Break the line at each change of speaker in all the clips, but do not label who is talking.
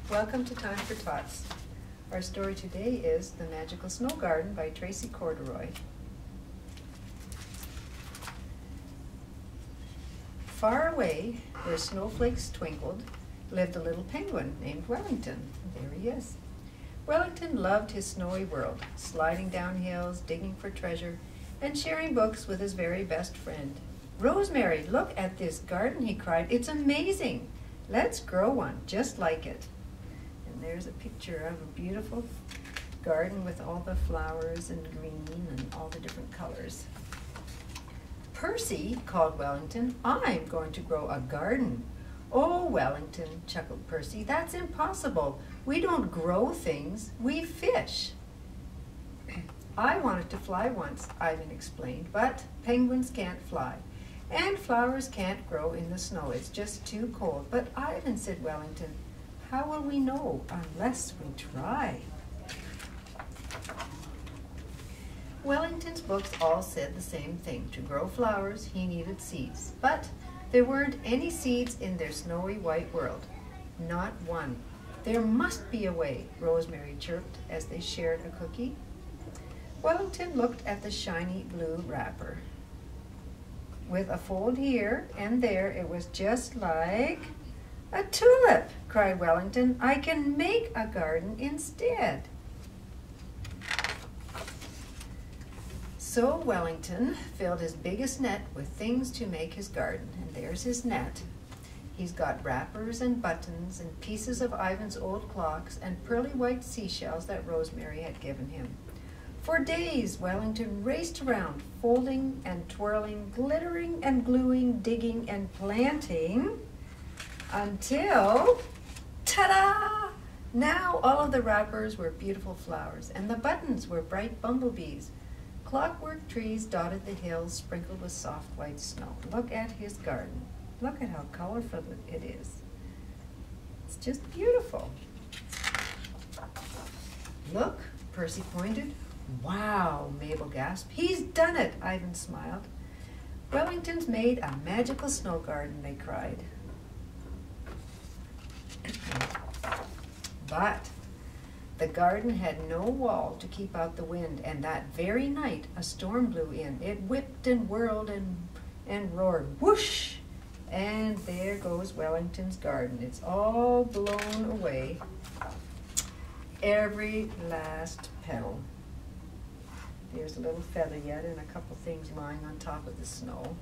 Welcome to Time for Tots. Our story today is The Magical Snow Garden by Tracey Corderoy. Far away, where snowflakes twinkled, lived a little penguin named Wellington. There he is. Wellington loved his snowy world, sliding down hills, digging for treasure, and sharing books with his very best friend. "Rosemary, look at this garden," he cried. "It's amazing. Let's grow one just like it." And there's a picture of a beautiful garden with all the flowers and green and all the different colors. "Percy," called Wellington, "I'm going to grow a garden." "Oh, Wellington," chuckled Percy, "that's impossible. We don't grow things, we fish." "I wanted to fly once," Ivan explained, "but penguins can't fly. And flowers can't grow in the snow. It's just too cold." "But Ivan," said Wellington, "how will we know unless we try?" Wellington's books all said the same thing. To grow flowers, he needed seeds. But there weren't any seeds in their snowy white world. Not one. "There must be a way," Rosemary chirped as they shared a cookie. Wellington looked at the shiny blue wrapper. With a fold here and there, it was just like a tulip, cried Wellington. "I can make a garden instead." So Wellington filled his biggest net with things to make his garden, and there's his net. He's got wrappers and buttons and pieces of Ivan's old clocks and pearly white seashells that Rosemary had given him. For days, Wellington raced around, folding and twirling, glittering and gluing, digging and planting, until, ta-da! Now all of the wrappers were beautiful flowers, and the buttons were bright bumblebees. Clockwork trees dotted the hills, sprinkled with soft white snow. Look at his garden. Look at how colorful it is. It's just beautiful. "Look," Percy pointed. "Wow," Mabel gasped. "He's done it," Ivan smiled. "Wellington's made a magical snow garden," they cried. But the garden had no wall to keep out the wind, and that very night a storm blew in. It whipped and whirled and roared. Whoosh! And there goes Wellington's garden. It's all blown away. Every last petal. There's a little feather yet and a couple things lying on top of the snow.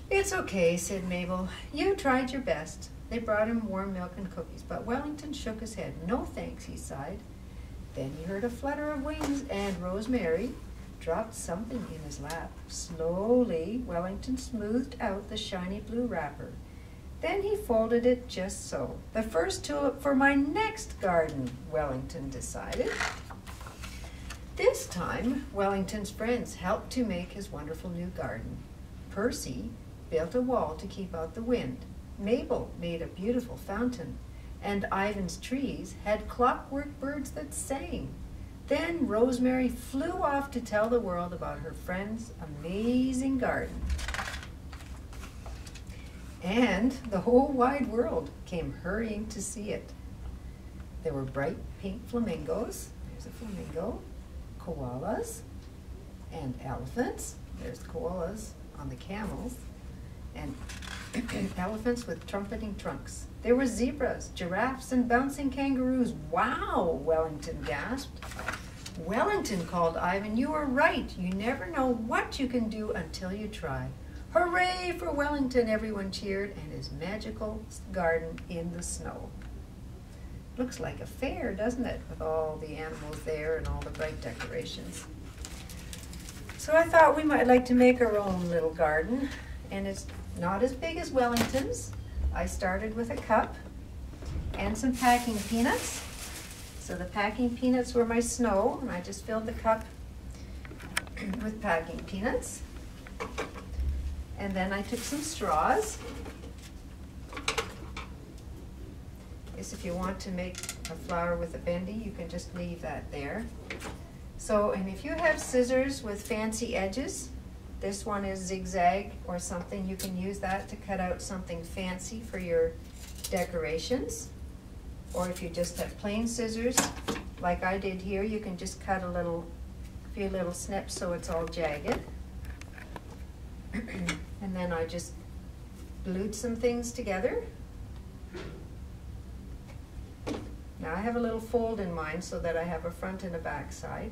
"It's okay," said Mabel. "You tried your best." They brought him warm milk and cookies, but Wellington shook his head. "No thanks," he sighed. Then he heard a flutter of wings, and Rosemary dropped something in his lap. Slowly, Wellington smoothed out the shiny blue wrapper. Then he folded it just so. "The first tulip for my next garden," Wellington decided. This time, Wellington's friends helped to make his wonderful new garden. Percy built a wall to keep out the wind. Mabel made a beautiful fountain, and Ivan's trees had clockwork birds that sang. Then Rosemary flew off to tell the world about her friend's amazing garden. And the whole wide world came hurrying to see it. There were bright pink flamingos. There's a flamingo. Koalas and elephants. There's koalas on the camels. And elephants with trumpeting trunks. There were zebras, giraffes, and bouncing kangaroos. "Wow," Wellington gasped. "Wellington," called Ivan, "you were right. You never know what you can do until you try." "Hooray for Wellington," everyone cheered, and his magical garden in the snow. Looks like a fair, doesn't it, with all the animals there and all the bright decorations. So I thought we might like to make our own little garden, and it's not as big as Wellington's. I started with a cup and some packing peanuts. So the packing peanuts were my snow, and I just filled the cup with packing peanuts. And then I took some straws. Guess if you want to make a flower with a bendy, you can just leave that there. So, and if you have scissors with fancy edges, this one is zigzag or something, you can use that to cut out something fancy for your decorations, or if you just have plain scissors, like I did here, you can just cut a few little snips so it's all jagged. And then I just glued some things together. Now I have a little fold in mine so that I have a front and a back side.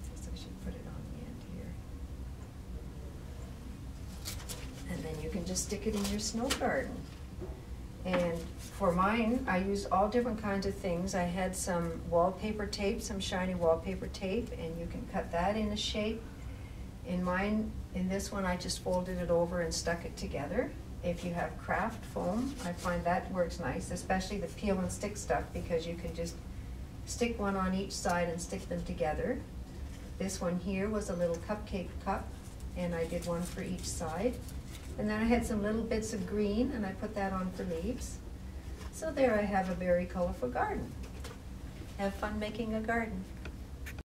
I guess I should put it on the end here. And then you can just stick it in your snow garden. And for mine, I used all different kinds of things. I had some wallpaper tape, some shiny wallpaper tape, and you can cut that in a shape. In mine, in this one, I just folded it over and stuck it together. If you have craft foam, I find that works nice, especially the peel and stick stuff, because you can just stick one on each side and stick them together. This one here was a little cupcake cup, and I did one for each side. And then I had some little bits of green, and I put that on for leaves. So there I have a very colorful garden. Have fun making a garden.